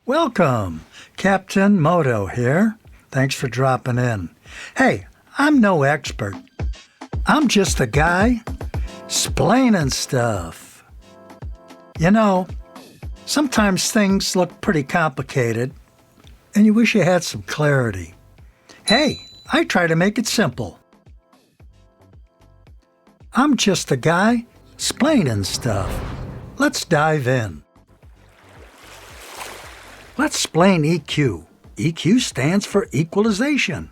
Welcome! Captain Moto here. Thanks for dropping in. Hey, I'm no expert. I'm just a guy splaining stuff. You know, sometimes things look pretty complicated and you wish you had some clarity. Hey, I try to make it simple. I'm just a guy splaining stuff. Let's dive in. Let's explain EQ. EQ stands for equalization.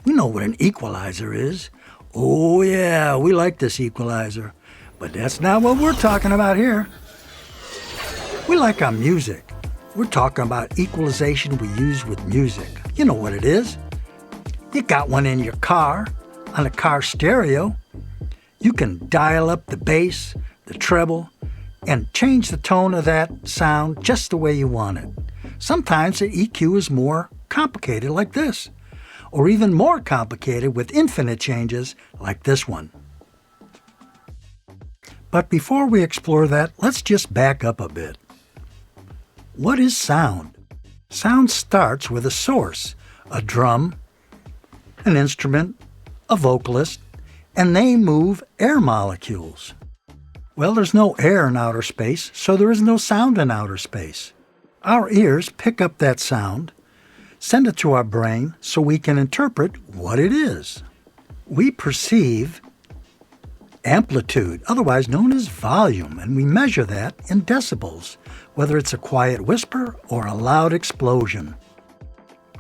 We know what an equalizer is. Oh yeah, we like this equalizer. But that's not what we're talking about here. We like our music. We're talking about equalization we use with music. You know what it is. You got one in your car, on a car stereo. You can dial up the bass, the treble, and change the tone of that sound just the way you want it. Sometimes the EQ is more complicated like this, or even more complicated with infinite changes like this one. But before we explore that, let's just back up a bit. What is sound? Sound starts with a source, a drum, an instrument, a vocalist, and they move air molecules. Well, there's no air in outer space, so there is no sound in outer space. Our ears pick up that sound, send it to our brain so we can interpret what it is. We perceive amplitude, otherwise known as volume, and we measure that in decibels, whether it's a quiet whisper or a loud explosion,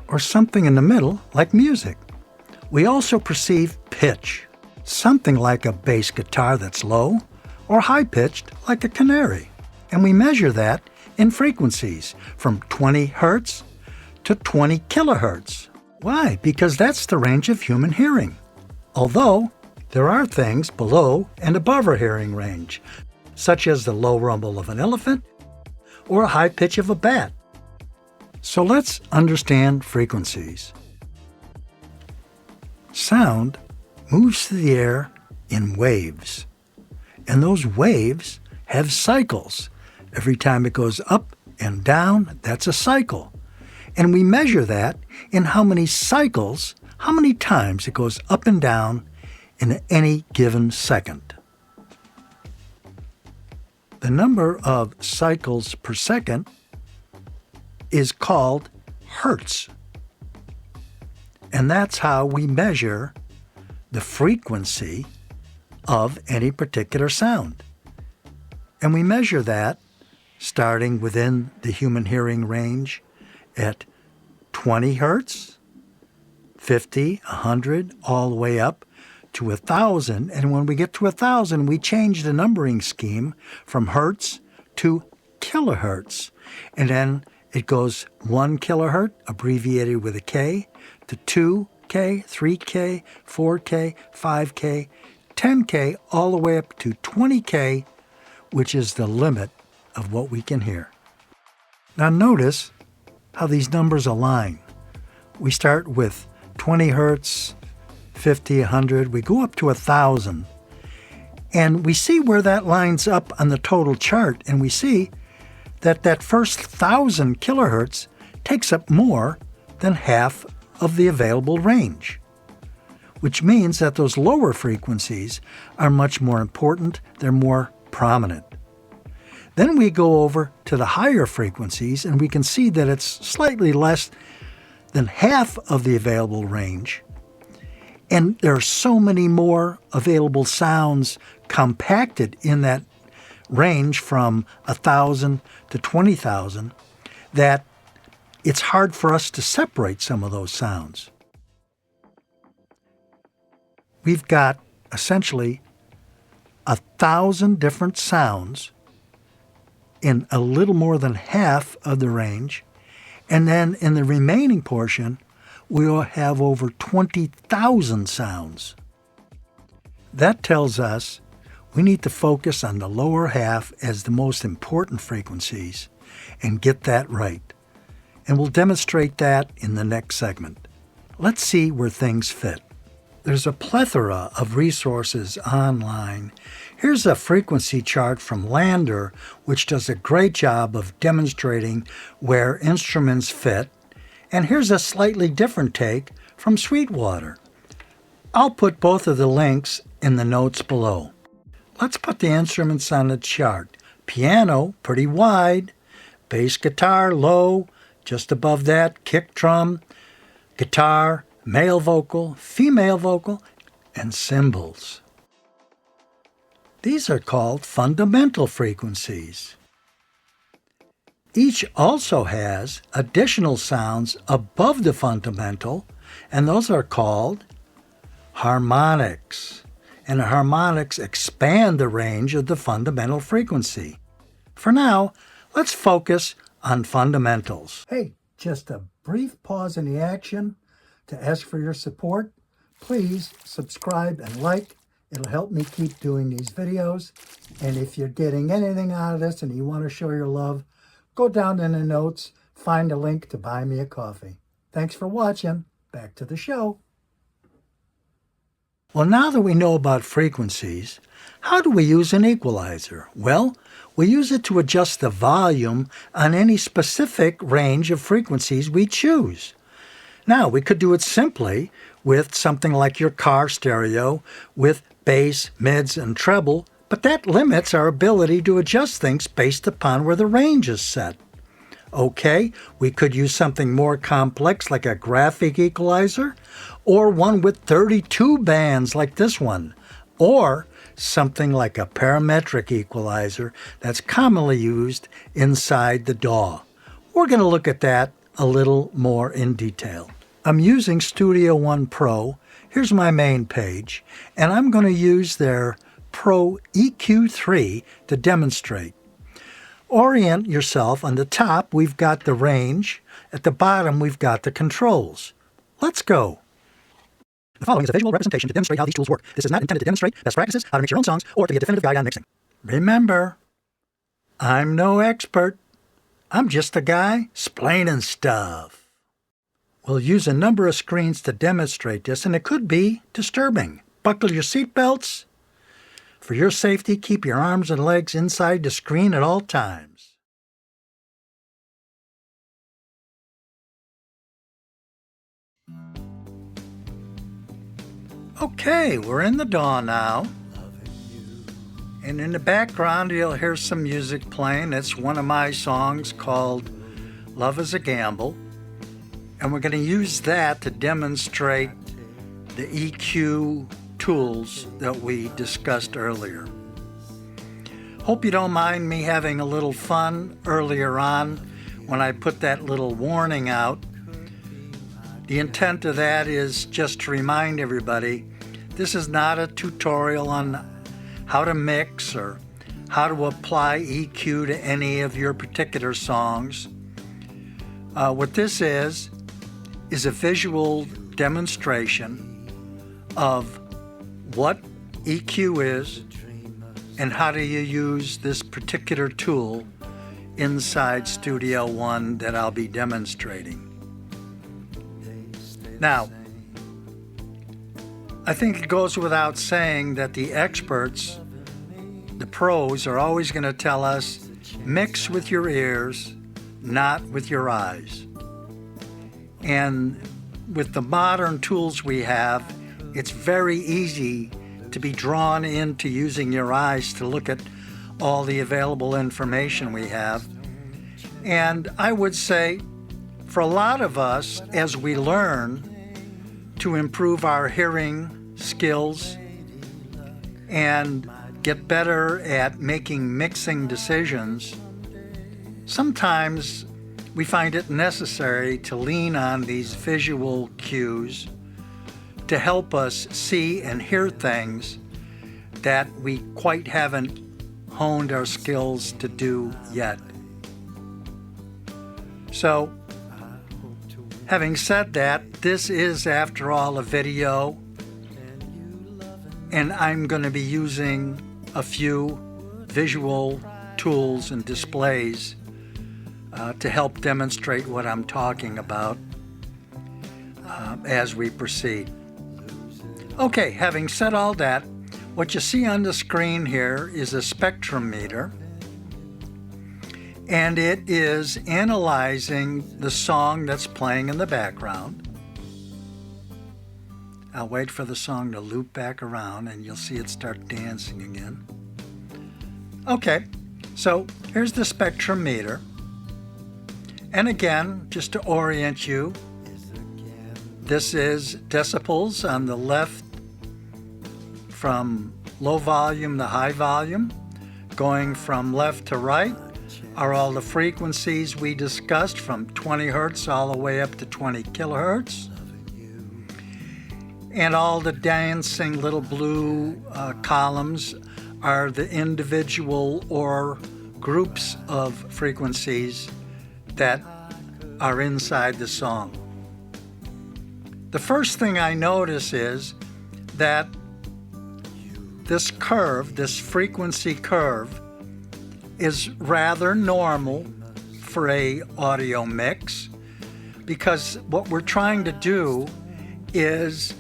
or something in the middle like music. We also perceive pitch, something like a bass guitar that's low, or high-pitched like a canary, and we measure that in frequencies from 20 hertz to 20 kilohertz. Why? Because that's the range of human hearing. Although, there are things below and above our hearing range, such as the low rumble of an elephant or a high pitch of a bat. So let's understand frequencies. Sound moves through the air in waves, and those waves have cycles. Every time it goes up and down, that's a cycle. And we measure that in how many cycles, how many times it goes up and down in any given second. The number of cycles per second is called hertz. And that's how we measure the frequency of any particular sound. And we measure that starting within the human hearing range at 20 hertz, 50, 100, all the way up to 1,000. And when we get to 1,000, we change the numbering scheme from hertz to kilohertz. And then it goes 1 kilohertz, abbreviated with a K, to 2K, 3K, 4K, 5K, 10K, all the way up to 20K, which is the limit of what we can hear. Now notice how these numbers align. We start with 20 hertz, 50, 100, we go up to 1,000. And we see where that lines up on the total chart, and we see that that first 1,000 kilohertz takes up more than half of the available range, which means that those lower frequencies are much more important, they're more prominent. Then we go over to the higher frequencies, and we can see that it's slightly less than half of the available range. And there are so many more available sounds compacted in that range from 1,000 to 20,000 that it's hard for us to separate some of those sounds. We've got essentially 1,000 different sounds in a little more than half of the range, and then in the remaining portion, we'll have over 20,000 sounds. That tells us we need to focus on the lower half as the most important frequencies and get that right. And we'll demonstrate that in the next segment. Let's see where things fit. There's a plethora of resources online. Here's a frequency chart from Lander, which does a great job of demonstrating where instruments fit. And here's a slightly different take from Sweetwater. I'll put both of the links in the notes below. Let's put the instruments on the chart. Piano, pretty wide. Bass guitar, low. Just above that, kick drum. Guitar, male vocal, female vocal, and cymbals. These are called fundamental frequencies. Each also has additional sounds above the fundamental, and those are called harmonics. And the harmonics expand the range of the fundamental frequency. For now, let's focus on fundamentals. Hey, just a brief pause in the action to ask for your support. Please subscribe and like. It'll help me keep doing these videos. And if you're getting anything out of this and you want to show your love, go down in the notes, find a link to buy me a coffee. Thanks for watching. Back to the show. Well, now that we know about frequencies, how do we use an equalizer? Well, we use it to adjust the volume on any specific range of frequencies we choose. Now, we could do it simply with something like your car stereo with bass, mids, and treble, but that limits our ability to adjust things based upon where the range is set. Okay, we could use something more complex like a graphic equalizer, or one with 32 bands like this one, or something like a parametric equalizer that's commonly used inside the DAW. We're going to look at that a little more in detail. I'm using Studio One Pro. Here's my main page, and I'm going to use their Pro EQ3 to demonstrate. Orient yourself. On the top, we've got the range. At the bottom, we've got the controls. Let's go. The following is a visual representation to demonstrate how these tools work. This is not intended to demonstrate best practices, how to mix your own songs, or to be a definitive guide on mixing. Remember, I'm no expert. I'm just a guy splaining stuff. We'll use a number of screens to demonstrate this, and it could be disturbing. Buckle your seatbelts. For your safety, keep your arms and legs inside the screen at all times. Okay, we're in the DAW now. And in the background, you'll hear some music playing. It's one of my songs called Love is a Gamble. And we're going to use that to demonstrate the EQ tools that we discussed earlier. Hope you don't mind me having a little fun earlier on when I put that little warning out. The intent of that is just to remind everybody this is not a tutorial on how to mix or how to apply EQ to any of your particular songs. What this is a visual demonstration of what EQ is and how do you use this particular tool inside Studio One that I'll be demonstrating. Now, I think it goes without saying that the experts, the pros, are always going to tell us, mix with your ears, not with your eyes. And with the modern tools we have, it's very easy to be drawn into using your eyes to look at all the available information we have. And I would say, for a lot of us, as we learn to improve our hearing skills and get better at making mixing decisions, sometimes we find it necessary to lean on these visual cues to help us see and hear things that we quite haven't honed our skills to do yet. So, having said that, this is, after all, a video, and I'm going to be using a few visual tools and displays to help demonstrate what I'm talking about as we proceed. Okay, having said all that, what you see on the screen here is a spectrometer, and it is analyzing the song that's playing in the background. I'll wait for the song to loop back around and you'll see it start dancing again. Okay, so here's the spectrometer. And again, just to orient you, this is decibels on the left from low volume to high volume. Going from left to right are all the frequencies we discussed from 20 hertz all the way up to 20 kilohertz. And all the dancing little blue columns are the individual or groups of frequencies that are inside the song. The first thing I notice is that this curve, this frequency curve, is rather normal for a audio mix, because what we're trying to do is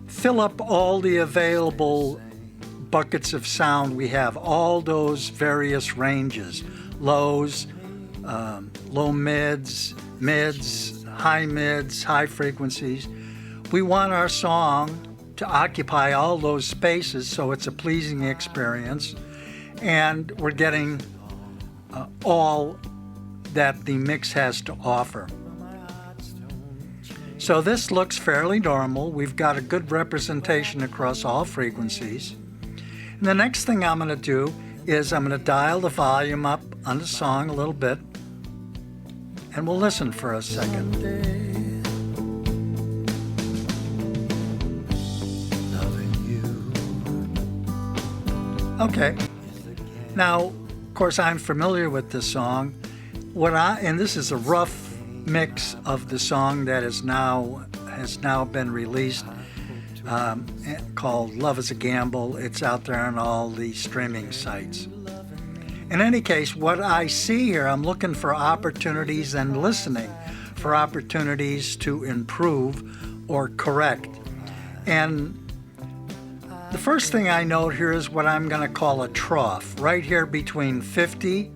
fill up all the available buckets of sound we have, all those various ranges, lows, low mids, high frequencies. We want our song to occupy all those spaces so it's a pleasing experience, and we're getting all that the mix has to offer. So this looks fairly normal. We've got a good representation across all frequencies. And the next thing I'm going to do is I'm going to dial the volume up on the song a little bit, and we'll listen for a second. Okay. Now, of course, I'm familiar with this song. And this is a rough mix of the song that has now been released, called Love is a Gamble. It's out there on all the streaming sites. In any case, what I see here, I'm looking for opportunities and listening for opportunities to improve or correct. And the first thing I note here is what I'm going to call a trough. Right here between 50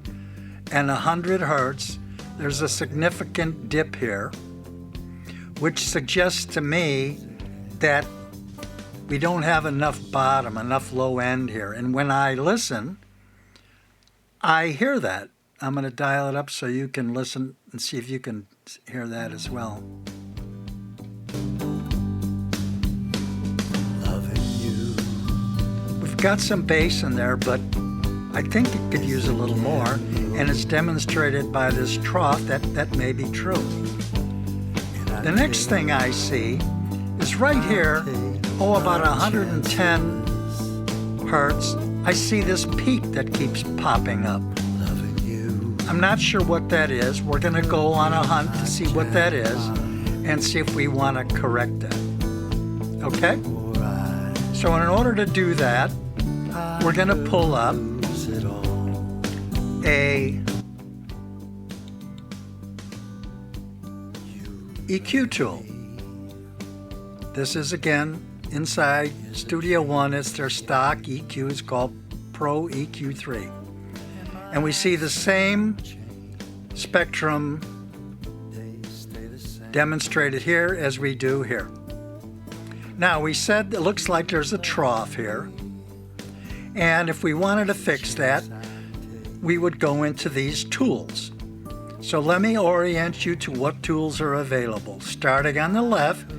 and 100 hertz, there's a significant dip here, which suggests to me that we don't have enough bottom, enough low end here. And when I listen, I hear that. I'm going to dial it up so you can listen and see if you can hear that as well. We've got some bass in there, but I think it could use a little more, and it's demonstrated by this trough that may be true. The next thing I see is right here, about 110 hertz, I see this peak that keeps popping up. I'm not sure what that is. We're going to go on a hunt to see what that is and see if we want to correct that. Okay? So in order to do that, we're going to pull up a EQ tool. This is again inside Studio One. It's their stock EQ. It's called Pro EQ3. And we see the same spectrum demonstrated here as we do here. Now, we said it looks like there's a trough here. And if we wanted to fix that, we would go into these tools. So let me orient you to what tools are available. Starting on the left,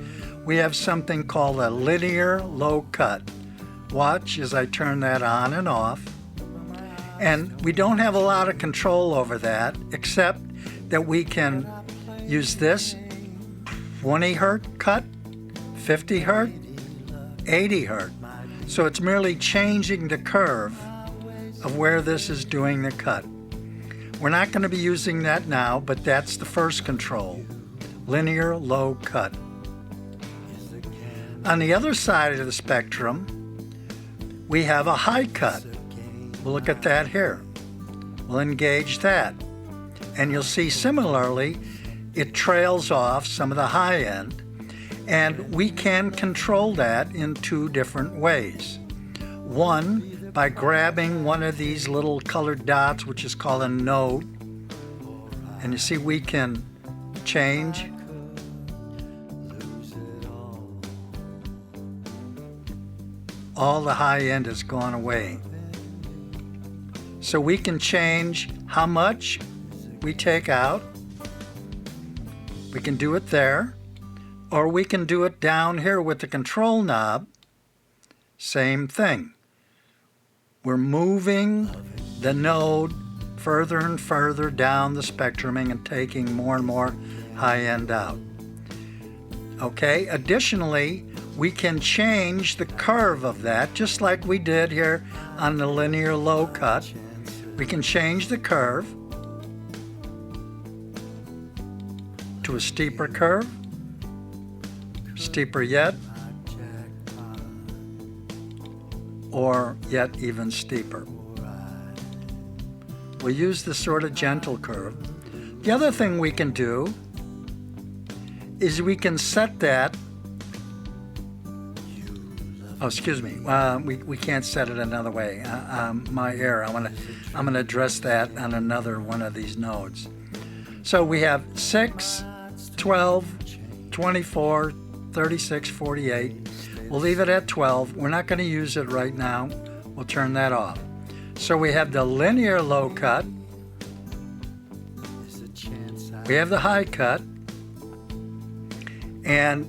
we have something called a linear low cut. Watch as I turn that on and off. And we don't have a lot of control over that, except that we can use this 20 hertz cut, 50 hertz, 80 hertz. So it's merely changing the curve of where this is doing the cut. We're not going to be using that now, but that's the first control, linear low cut. On the other side of the spectrum, we have a high cut. We'll look at that here. We'll engage that. And you'll see similarly, it trails off some of the high end. And we can control that in two different ways. One, by grabbing one of these little colored dots, which is called a node. And you see we can change all the high end has gone away. So we can change how much we take out. We can do it there, or we can do it down here with the control knob. Same thing. We're moving the node further and further down the spectrum and taking more and more high end out. Okay, additionally, we can change the curve of that, just like we did here on the linear low cut. We can change the curve to a steeper curve, steeper yet, or yet even steeper. We'll use this sort of gentle curve. The other thing we can do is we can set that. Oh, excuse me. We can't set it another way. My error. I'm gonna address that on another one of these nodes. So we have 6, 12, 24, 36, 48. We'll leave it at 12. We're not going to use it right now. We'll turn that off. So we have the linear low cut. We have the high cut. And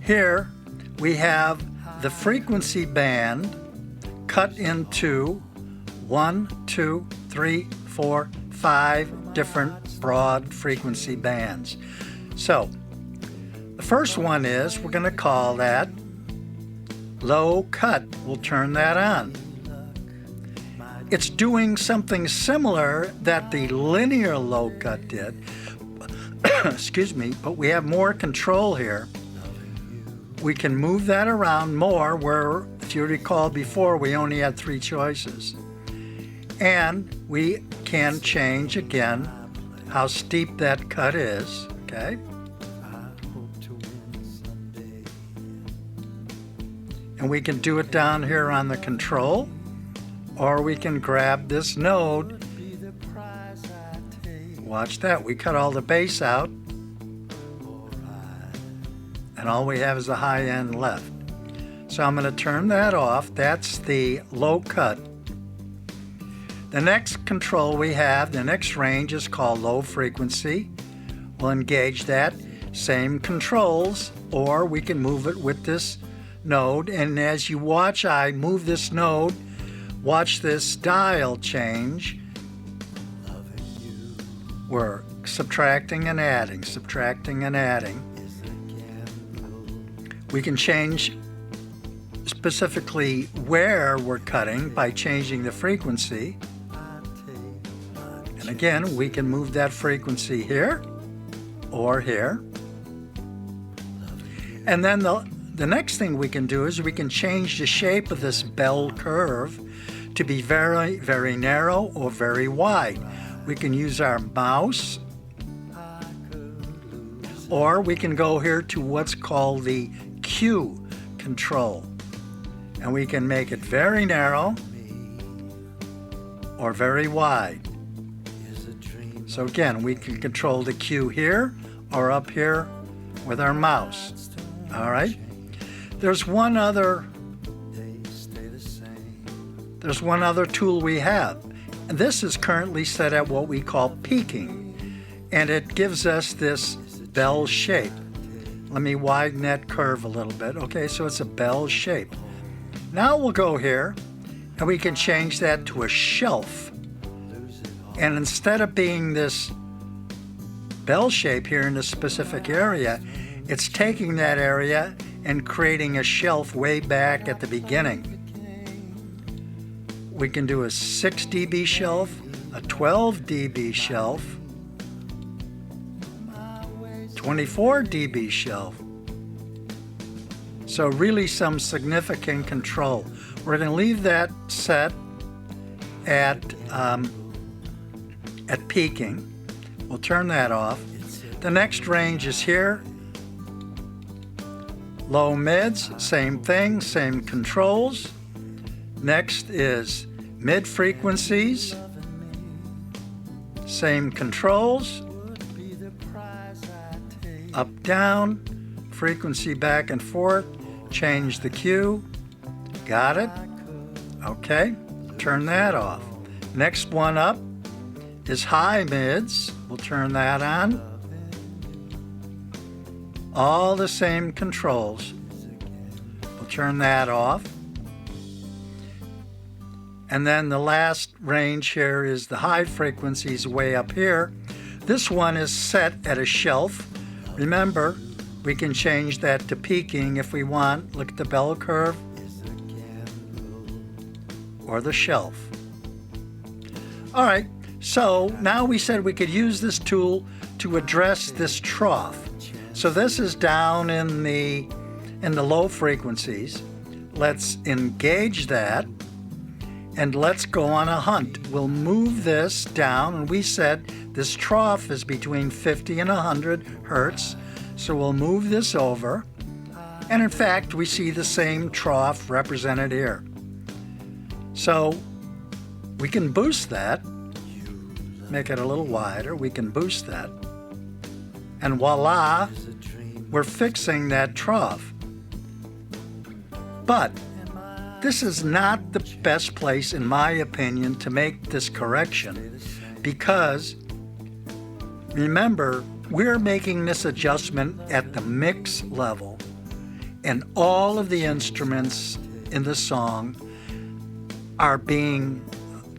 here we have the frequency band cut into 1, 2, 3, 4, 5 different broad frequency bands. So the first one is, we're going to call that low cut. We'll turn that on. It's doing something similar that the linear low cut did. Excuse me, but we have more control here. We can move that around more, where, if you recall before, we only had 3 choices. And we can change again how steep that cut is, okay? And we can do it down here on the control, or we can grab this node. Watch that, we cut all the bass out, and all we have is the high end left. So I'm going to turn that off. That's the low cut. The next control we have, the next range, is called low frequency. We'll engage that. Same controls, or we can move it with this node. And as you watch, I move this node, watch this dial change. We're subtracting and adding, subtracting and adding. We can change specifically where we're cutting by changing the frequency. And again, we can move that frequency here or here. And then the next thing we can do is we can change the shape of this bell curve to be very, very narrow or very wide. We can use our mouse, or we can go here to what's called the Q control. And we can make it very narrow or very wide. So again, we can control the Q here or up here with our mouse. All right? There's one other tool we have. And this is currently set at what we call peaking. And it gives us this bell shape. Let me widen that curve a little bit. Okay, so it's a bell shape. Now we'll go here and we can change that to a shelf. And instead of being this bell shape here in this specific area, it's taking that area and creating a shelf way back at the beginning. We can do a 6 dB shelf, a 12 dB shelf, 24 dB shelf. So really some significant control. We're going to leave that set at peaking. We'll turn that off. The next range is here, Low mids, same thing, same controls. Next is mid frequencies, same controls. Up, down, frequency back and forth, change the Q. Got it? Okay, turn that off. Next one up is high mids. We'll turn that on. All the same controls. We'll turn that off. And then the last range here is the high frequencies way up here. This one is set at a shelf. Remember, we can change that to peaking if we want. Look at the bell curve or the shelf. All right, so now we said we could use this tool to address this trough. So this is down in the low frequencies. Let's engage that and let's go on a hunt. We'll move this down, and we said this trough is between 50 and 100 hertz. So we'll move this over, and in fact we see the same trough represented here. So we can boost that, make it a little wider. We can boost that, and voila, we're fixing that trough. But this is not the best place, in my opinion, to make this correction, because remember, we're making this adjustment at the mix level, and all of the instruments in the song are being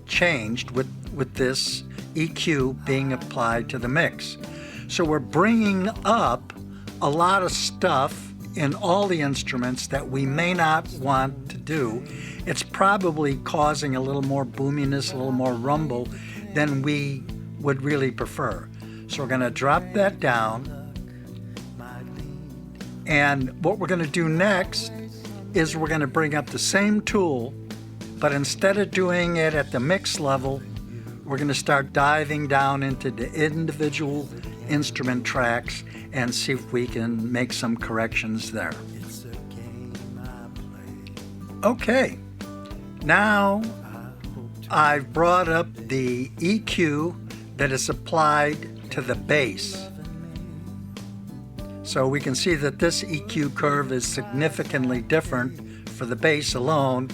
changed with this EQ being applied to the mix. So we're bringing up a lot of stuff in all the instruments that we may not want to do. It's probably causing a little more boominess, a little more rumble than we would really prefer. So we're going to drop that down. And what we're going to do next is we're going to bring up the same tool, but instead of doing it at the mix level, we're going to start diving down into the individual instrument tracks and see if we can make some corrections there. Okay, now I've brought up the EQ that is applied to the bass. So we can see that this EQ curve is significantly different for the bass alone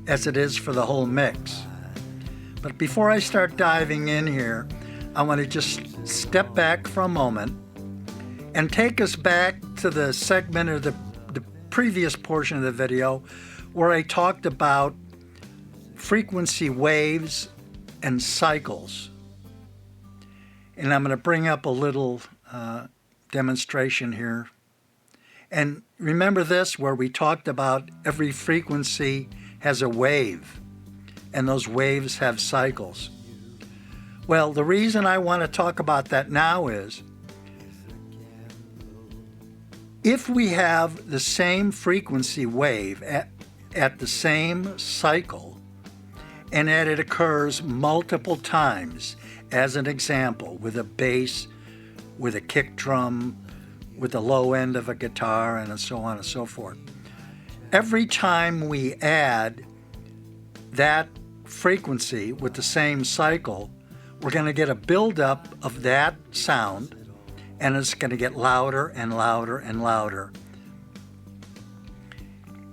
as it is for the whole mix. But before I start diving in here, I want to just step back for a moment and take us back to the segment or the previous portion of the video where I talked about frequency waves and cycles. And I'm going to bring up a little demonstration here. And remember this, where we talked about every frequency has a wave, and those waves have cycles. Well, the reason I want to talk about that now is if we have the same frequency wave at the same cycle, and that it occurs multiple times, as an example, with a bass, with a kick drum, with the low end of a guitar, and so on and so forth. Every time we add that frequency with the same cycle, we're going to get a buildup of that sound, and it's going to get louder and louder and louder.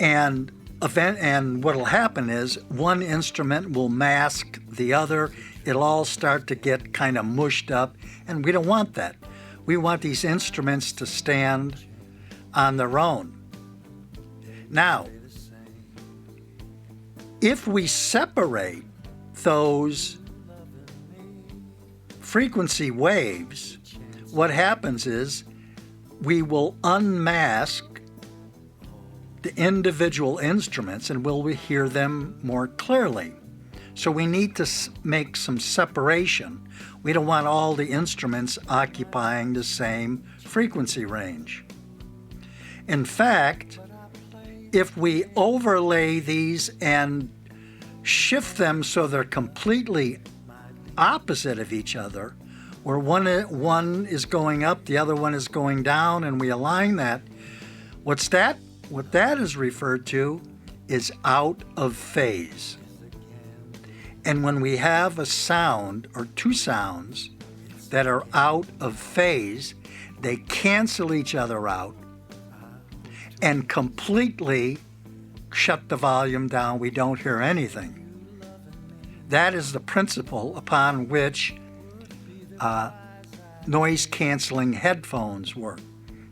And what will happen is one instrument will mask the other. It'll all start to get kind of mushed up, and we don't want that. We want these instruments to stand on their own. Now, if we separate those frequency waves, what happens is we will unmask the individual instruments and we'll hear them more clearly. So we need to make some separation. We don't want all the instruments occupying the same frequency range. In fact, if we overlay these and shift them so they're completely opposite of each other, where one is going up, the other one is going down, and we align that, what's that what that is referred to is out of phase. And when we have a sound or two sounds that are out of phase, they cancel each other out and completely shut the volume down. We don't hear anything. That is the principle upon which noise-canceling headphones work.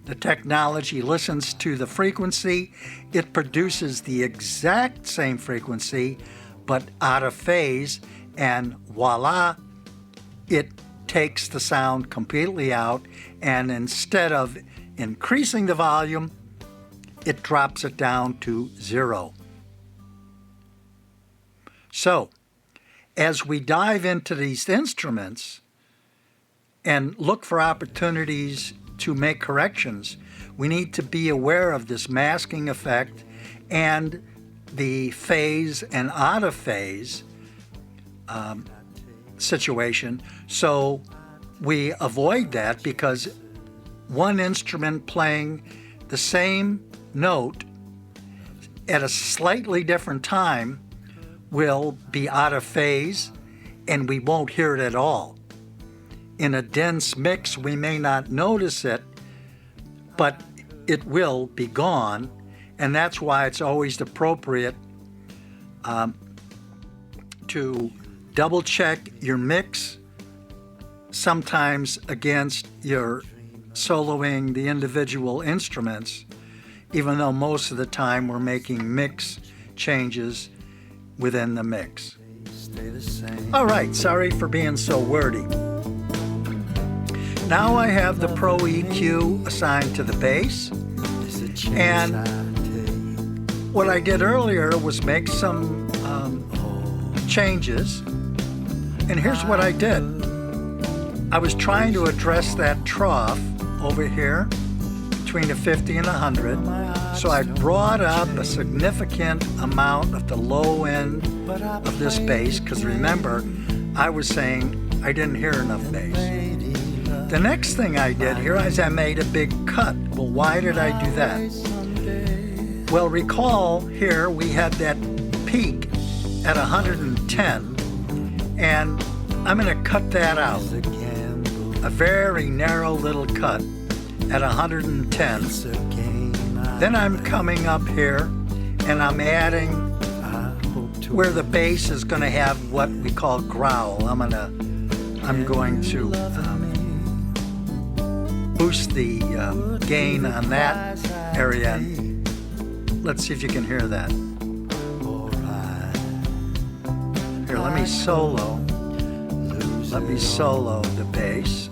The technology listens to the frequency. It produces the exact same frequency, but out of phase, and voila, it takes the sound completely out, and instead of increasing the volume, it drops it down to 0. So, as we dive into these instruments and look for opportunities to make corrections, we need to be aware of this masking effect and the phase and out of phase situation, so we avoid that, because one instrument playing the same note at a slightly different time will be out of phase and we won't hear it at all. In a dense mix, we may not notice it, but it will be gone, and that's why it's always appropriate to double check your mix, sometimes against your soloing the individual instruments, even though most of the time we're making mix changes within the mix. All right, sorry for being so wordy. Now I have the Pro EQ assigned to the bass, and what I did earlier was make some changes, and here's what I did. I was trying to address that trough over here between the 50 and 100, so I brought up a significant amount of the low end of this bass, because remember, I was saying I didn't hear enough bass. The next thing I did here is I made a big cut. Well, why did I do that? Well, recall here we had that peak at 110, and I'm going to cut that out. A very narrow little cut at 110. Then I'm coming up here and I'm adding where the bass is going to have what we call growl. I'm going to boost the gain on that area. Let's see if you can hear that. Here, let me solo the bass.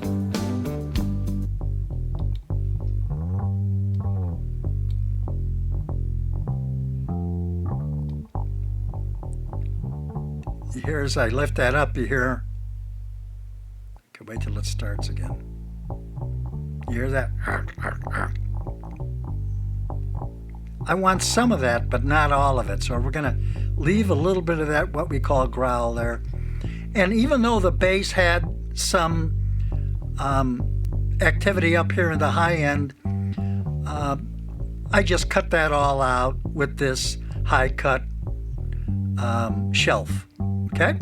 You hear as I lift that up, you hear. Okay, wait till it starts again. You hear that? I want some of that, but not all of it. So we're going to leave a little bit of that, what we call growl there. And even though the bass had some activity up here in the high end, I just cut that all out with this high cut shelf. Okay?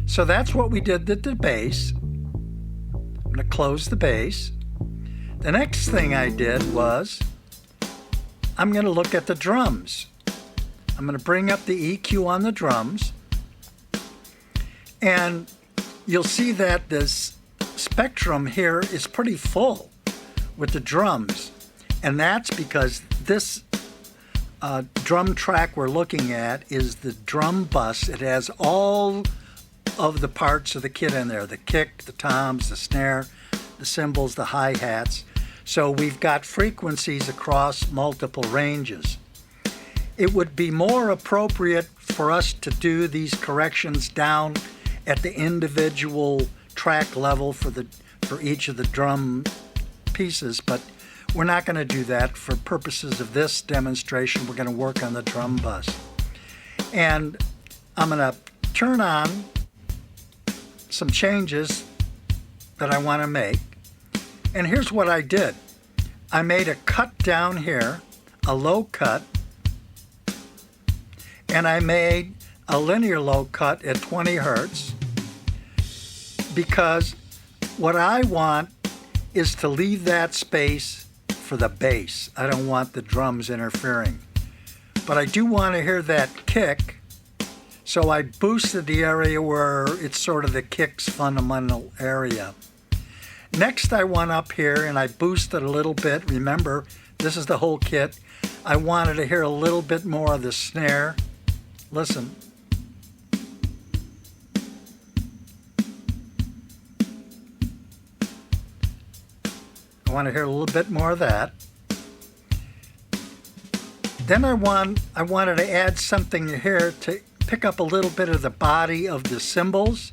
So that's what we did with the bass. I'm going to close the bass. The next thing I did was I'm going to look at the drums. I'm going to bring up the EQ on the drums, and you'll see that this spectrum here is pretty full with the drums, and that's because this drum track we're looking at is the drum bus. It has all of the parts of the kit in there: the kick, the toms, the snare, the cymbals, the hi-hats. So we've got frequencies across multiple ranges. It would be more appropriate for us to do these corrections down at the individual track level for each of the drum pieces, but we're not going to do that. For purposes of this demonstration, we're going to work on the drum bus. And I'm going to turn on some changes that I want to make. And here's what I did. I made a cut down here a low cut, and I made a linear low cut at 20 hertz because what I want is to leave that space for the bass. I don't want the drums interfering. But I do want to hear that kick, so I boosted the area where it's sort of the kick's fundamental area. Next I went up here and I boosted a little bit. Remember, this is the whole kit. I wanted to hear a little bit more of the snare. Listen. I want to hear a little bit more of that. Then I wanted to add something here to pick up a little bit of the body of the cymbals.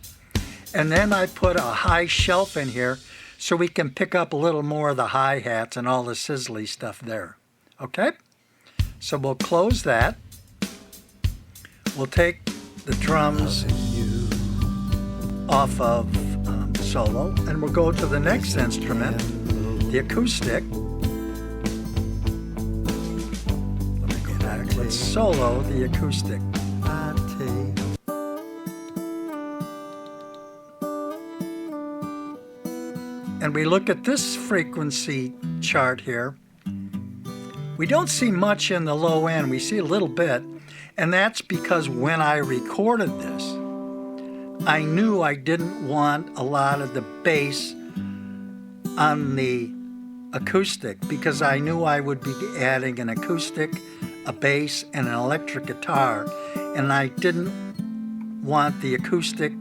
And then I put a high shelf in here so we can pick up a little more of the hi-hats and all the sizzly stuff there. Okay? So we'll close that. We'll take the drums off of solo, and we'll go to the next instrument, the acoustic. Let me go back. Let's solo the acoustic. And we look at this frequency chart here. We don't see much in the low end. We see a little bit. And that's because when I recorded this, I knew I didn't want a lot of the bass on the acoustic because I knew I would be adding an acoustic, a bass, and an electric guitar. And I didn't want the acoustic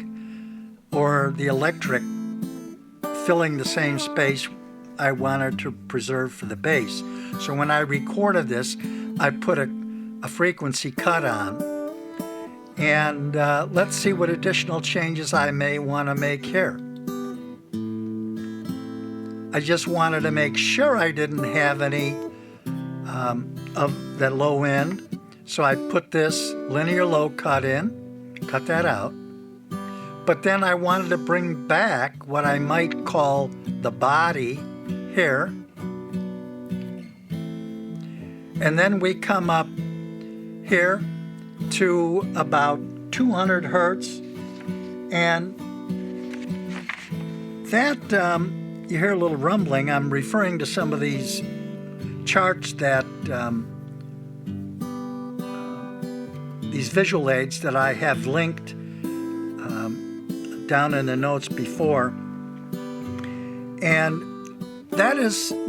or the electric filling the same space I wanted to preserve for the bass. So when I recorded this, I put a frequency cut on. And let's see what additional changes I may want to make here. I just wanted to make sure I didn't have any of that low end. So I put this linear low cut in, cut that out. But then I wanted to bring back what I might call the body here. And then we come up here to about 200 hertz. And that, you hear a little rumbling. I'm referring to some of these charts that, these visual aids that I have linked down in the notes before. And that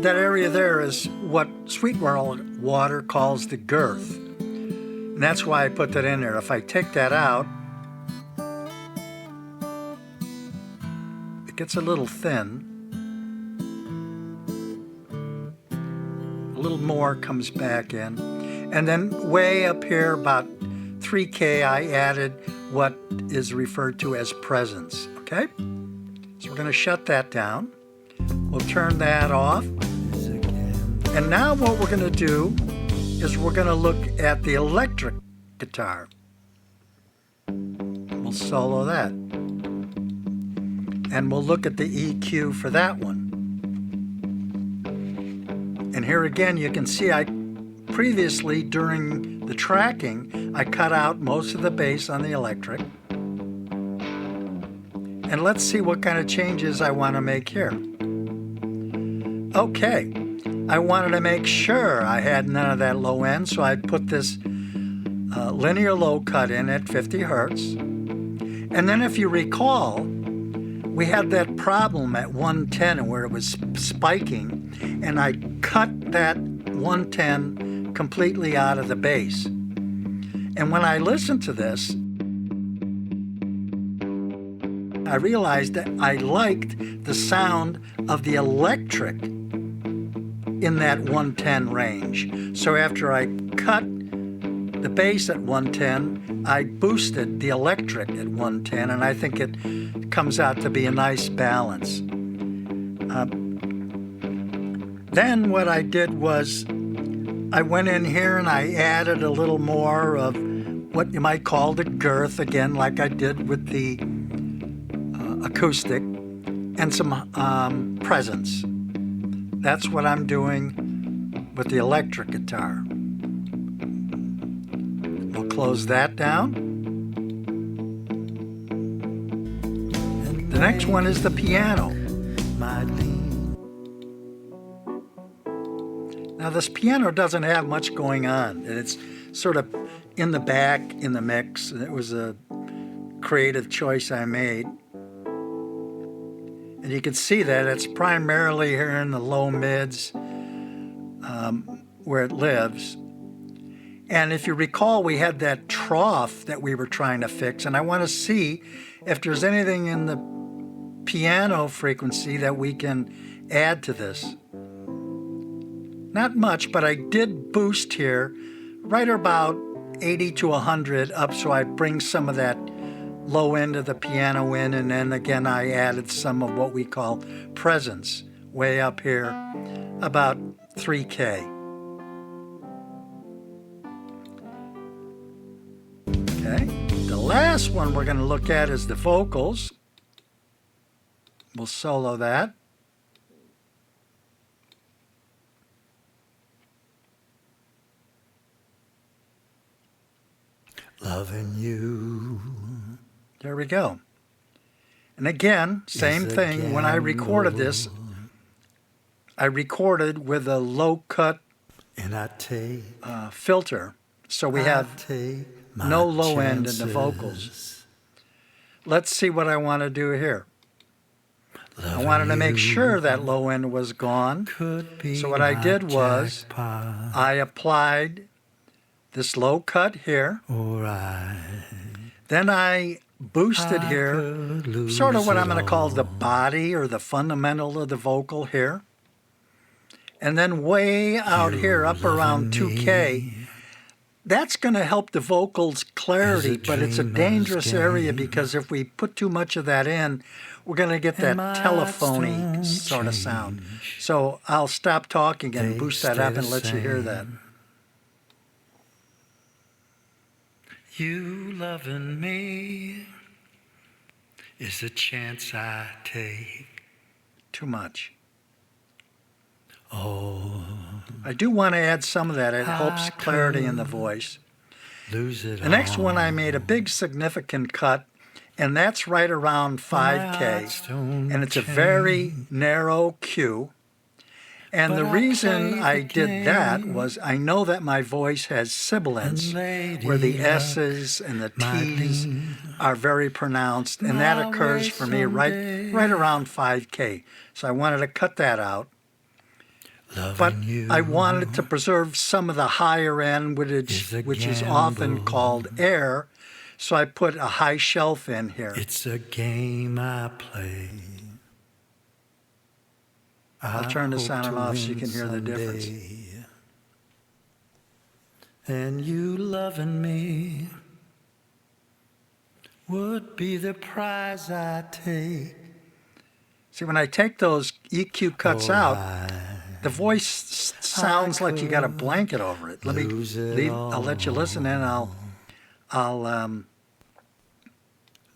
area there is what Sweetwater calls the girth. And that's why I put that in there. If I take that out, it gets a little thin. A little more comes back in. And then way up here, about 3K, I added what is referred to as presence. Okay? So we're going to shut that down. We'll turn that off. And now what we're going to do is we're going to look at the electric guitar. We'll solo that. And we'll look at the EQ for that one. And here again you can see I previously during the tracking I cut out most of the bass on the electric. And let's see what kind of changes I want to make here. Okay, I wanted to make sure I had none of that low end, so I put this linear low cut in at 50 hertz. And then if you recall, we had that problem at 110 where it was spiking, and I cut that 110 completely out of the bass. And when I listened to this, I realized that I liked the sound of the electric in that 110 range. So after I cut the bass at 110, I boosted the electric at 110, and I think it comes out to be a nice balance. Then what I did was I went in here and I added a little more of what you might call the girth, again, like I did with the acoustic, and some presence. That's what I'm doing with the electric guitar. We'll close that down. The next one is the piano. Now this piano doesn't have much going on. It's sort of in the back in the mix. It was a creative choice I made. And you can see that it's primarily here in the low mids where it lives. And if you recall, we had that trough that we were trying to fix, and I want to see if there's anything in the piano frequency that we can add to this. Not much, but I did boost here right about 80 to 100 up, so I bring some of that low end of the piano in, and then again I added some of what we call presence way up here, about 3K. Okay, the last one we're going to look at is the vocals. We'll solo that. Loving you. There we go. And again, same thing. When I recorded this, I recorded with a low cut filter. So we have no low end in the vocals. Let's see what I want to do here. I wanted to make sure that low end was gone. So what I did was I applied this low cut here. Then I boosted here, sort of what I'm going to call the body or the fundamental of the vocal here. And then way out here, up around 2K, that's going to help the vocals clarity, but it's a dangerous area because if we put too much of that in, we're going to get that telephony sort of sound. So I'll stop talking and boost that up and let you hear that. You loving me is a chance I take. Too much. Oh. I do want to add some of that. It helps clarity in the voice. The next one I made a big significant cut, and that's right around 5K. And it's a very narrow Q. And the reason I did that was I know that my voice has sibilants, where the S's and the T's are very pronounced, and that occurs for me right around 5K. So I wanted to cut that out. But I wanted to preserve some of the higher end, which is often called air, so I put a high shelf in here. It's a game I play. I'll turn the sound off so you can hear the difference. And you loving me would be the prize I take. See, when I take those EQ cuts out, the voice sounds like you got a blanket over it. I'll let you listen, and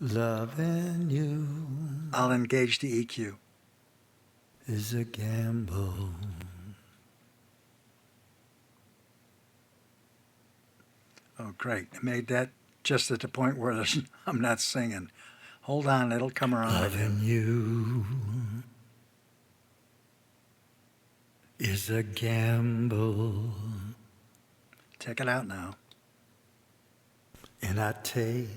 loving you. I'll engage the EQ. Is a gamble. Oh, great. I made that just at the point where I'm not singing. Hold on, it'll come around. Loving you is a gamble. Check it out now. And I take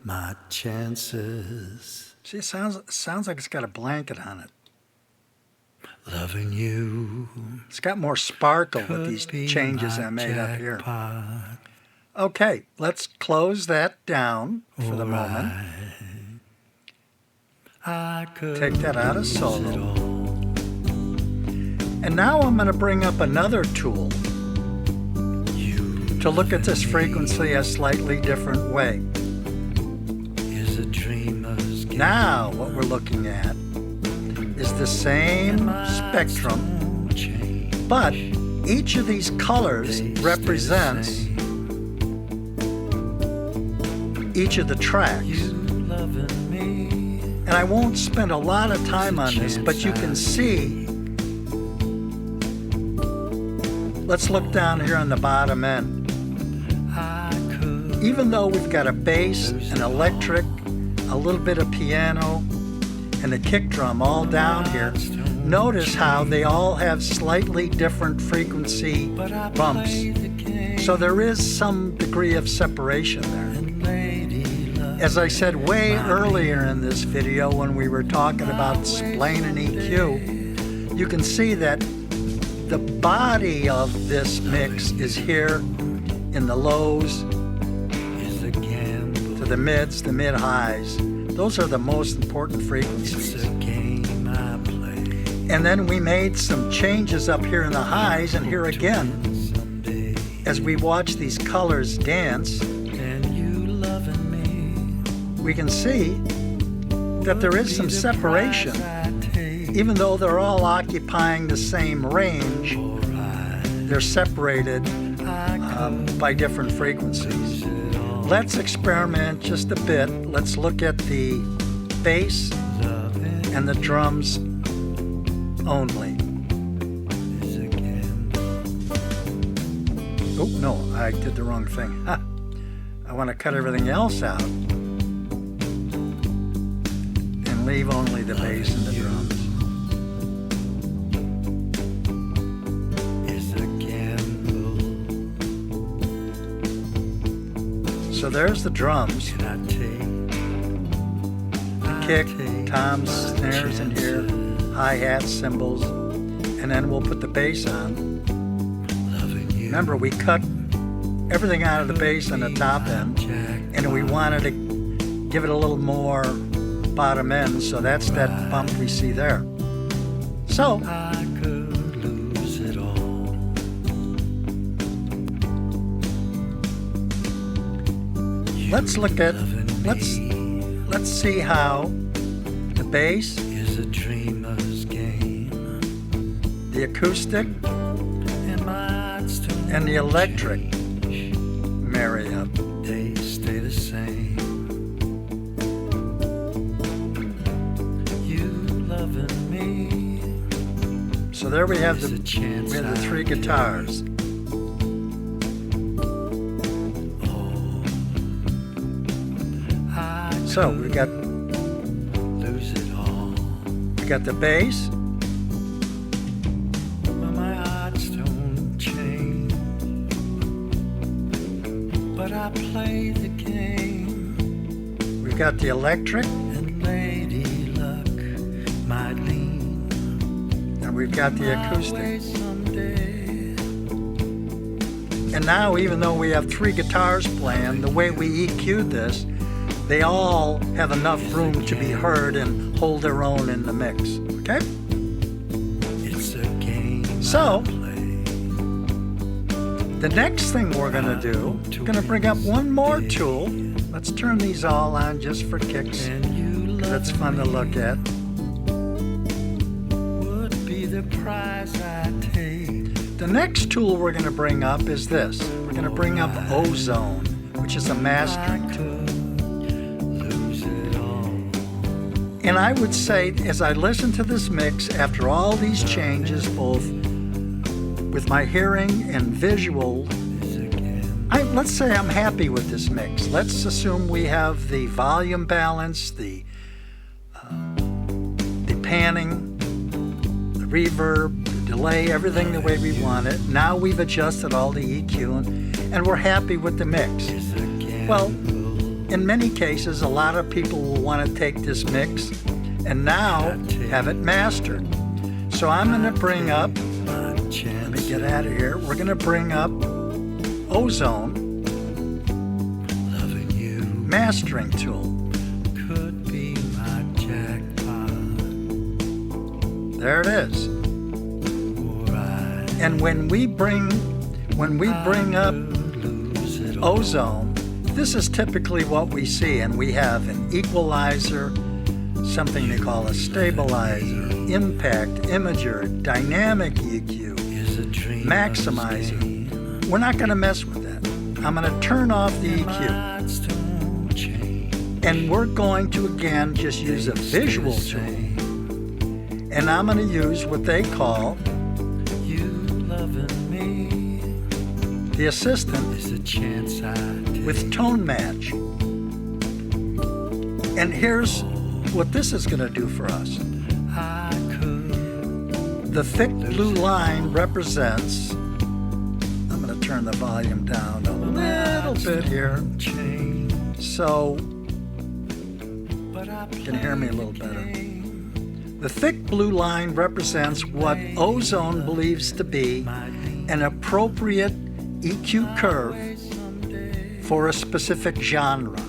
my chances. See, it sounds like it's got a blanket on it. Loving you. It's got more sparkle with these changes I made up here. Okay, let's close that down for the moment. Take that out of solo. And now I'm going to bring up another tool to look at this frequency a slightly different way. Now what we're looking at is the same spectrum, but each of these colors represents each of the tracks. And I won't spend a lot of time on this, but you can see Let's look down here on the bottom end. Even though we've got a bass, an electric, a little bit of piano, and a kick drum all down here, notice how they all have slightly different frequency bumps. So there is some degree of separation there. As I said way earlier in this video when we were talking about Splain'n EQ, you can see that the body of this mix is here in the lows, to the mids, the mid-highs. Those are the most important frequencies. And then we made some changes up here in the highs, and here again, as we watch these colors dance, we can see that there is some separation. Even though they're all occupying the same range, they're separated by different frequencies. Let's experiment just a bit. Let's look at the bass and the drums only. Oh, no, I did the wrong thing. I want to cut everything else out and leave only the bass and the drums. So there's the drums, the kick, toms, snares in here, hi-hats, cymbals, and then we'll put the bass on. Remember, we cut everything out of the bass on the top end, and we wanted to give it a little more bottom end, so that's that bump we see there. So, let's look at, let's see how the bass, the acoustic, and the electric marry up. They stay the same. You loving me. So there we have the three guitars. So we got the bass, my hearts don't change, but I play the game. We've got the electric, and Lady Luck might lean, and we've got the acoustic. And now, even though we have three guitars playing, the way we EQ'd this, they all have enough room to be heard and hold their own in the mix, okay? So, the next thing we're gonna do, we're gonna bring up one more tool. Let's turn these all on just for kicks, because it's fun to look at. The next tool we're gonna bring up is this. We're gonna bring up Ozone, which is a mastering tool. And I would say, as I listen to this mix, after all these changes, both with my hearing and visual, let's say I'm happy with this mix. Let's assume we have the volume balance, the panning, the reverb, the delay, everything the way we want it. Now we've adjusted all the EQ and we're happy with the mix. Well, in many cases, a lot of people will want to take this mix and now have it mastered. So I'm going to bring up, let me get out of here, we're going to bring up Ozone mastering tool. There it is. And when we bring up Ozone, this is typically what we see, and we have an equalizer, something they call a stabilizer, impact, imager, dynamic EQ, maximizer. We're not going to mess with that. I'm going to turn off the EQ. And we're going to, again, just use a visual tool. And I'm going to use what they call You Loving Me. the assistant with tone match. And here's what this is going to do for us. The thick blue line represents, I'm going to turn the volume down a little bit here so you can hear me a little better. The thick blue line represents what Ozone believes to be an appropriate EQ curve for a specific genre.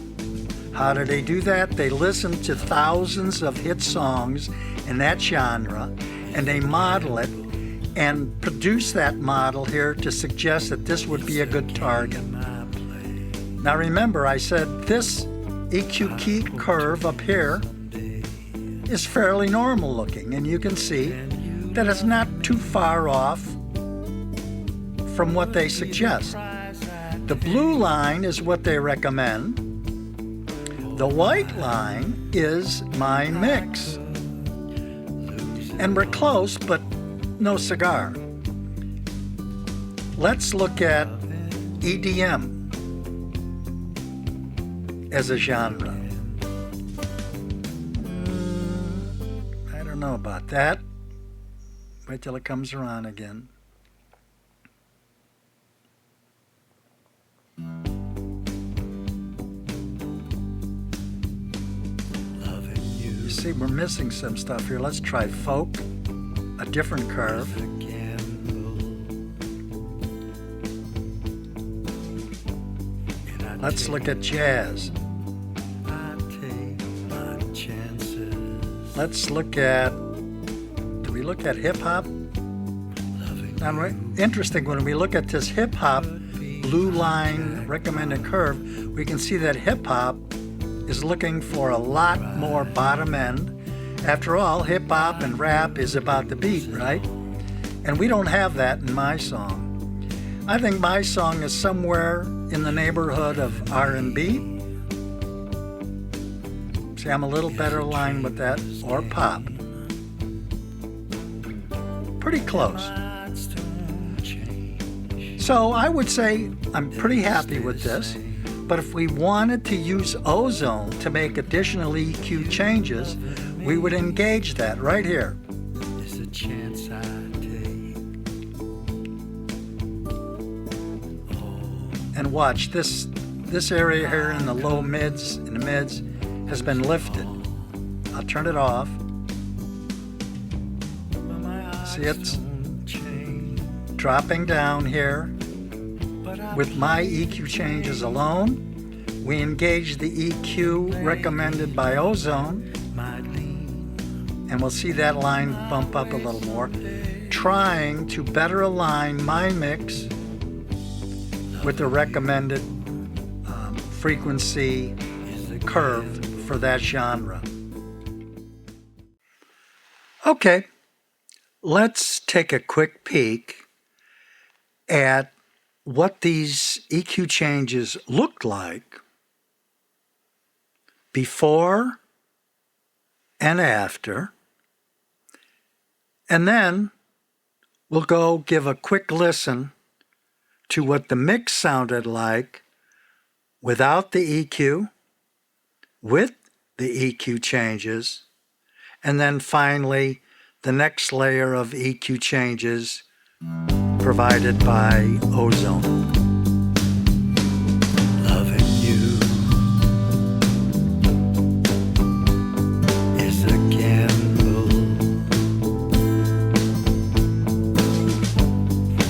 How do they do that? They listen to thousands of hit songs in that genre, and they model it and produce that model here to suggest that this would be a good target. Now remember, I said this EQ key curve up here is fairly normal looking, and you can see that it's not too far off from what they suggest. The blue line is what they recommend. The white line is my mix. And we're close, but no cigar. Let's look at EDM as a genre. I don't know about that. Wait till it comes around again. You see, we're missing some stuff here. Let's try folk, a different curve. Let's look at jazz. Let's look at, do we look at hip hop? Now, interesting, when we look at this hip hop blue line recommended curve, we can see that hip hop is looking for a lot more bottom end. After all, hip hop and rap is about the beat, right? And we don't have that in my song. I think my song is somewhere in the neighborhood of R&B. See, I'm a little better aligned with that, or pop. Pretty close. So I would say I'm pretty happy with this, but if we wanted to use Ozone to make additional EQ changes, we would engage that right here. And watch, this area here in the low mids, in the mids, has been lifted. I'll turn it off. See, it's dropping down here. With my EQ changes alone, we engage the EQ recommended by Ozone, and we'll see that line bump up a little more, trying to better align my mix with the recommended frequency curve for that genre. Okay, let's take a quick peek at what these EQ changes looked like before and after, and then we'll go give a quick listen to what the mix sounded like without the EQ, with the EQ changes, and then finally the next layer of EQ changes provided by Ozone. Loving you is a gamble,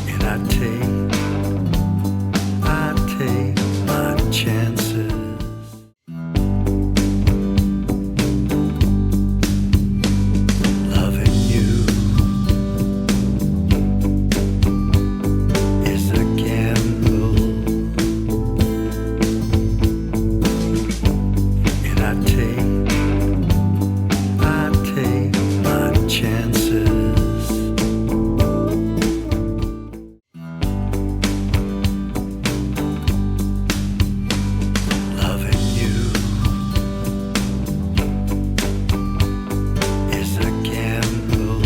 and I take my chances. Loving you is a gamble, and I take my chances. Loving you is a gamble,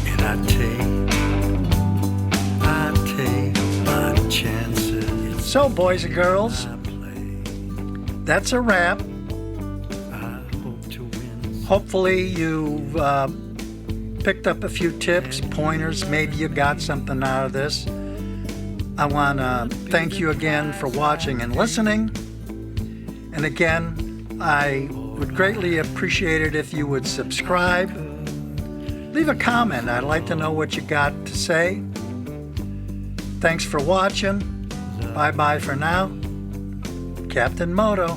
and I take So, boys and girls, that's a wrap. Hopefully you've picked up a few tips, pointers. Maybe you got something out of this. I want to thank you again for watching and listening. And again, I would greatly appreciate it if you would subscribe. Leave a comment. I'd like to know what you got to say. Thanks for watching. Bye-bye for now. Captain Moto.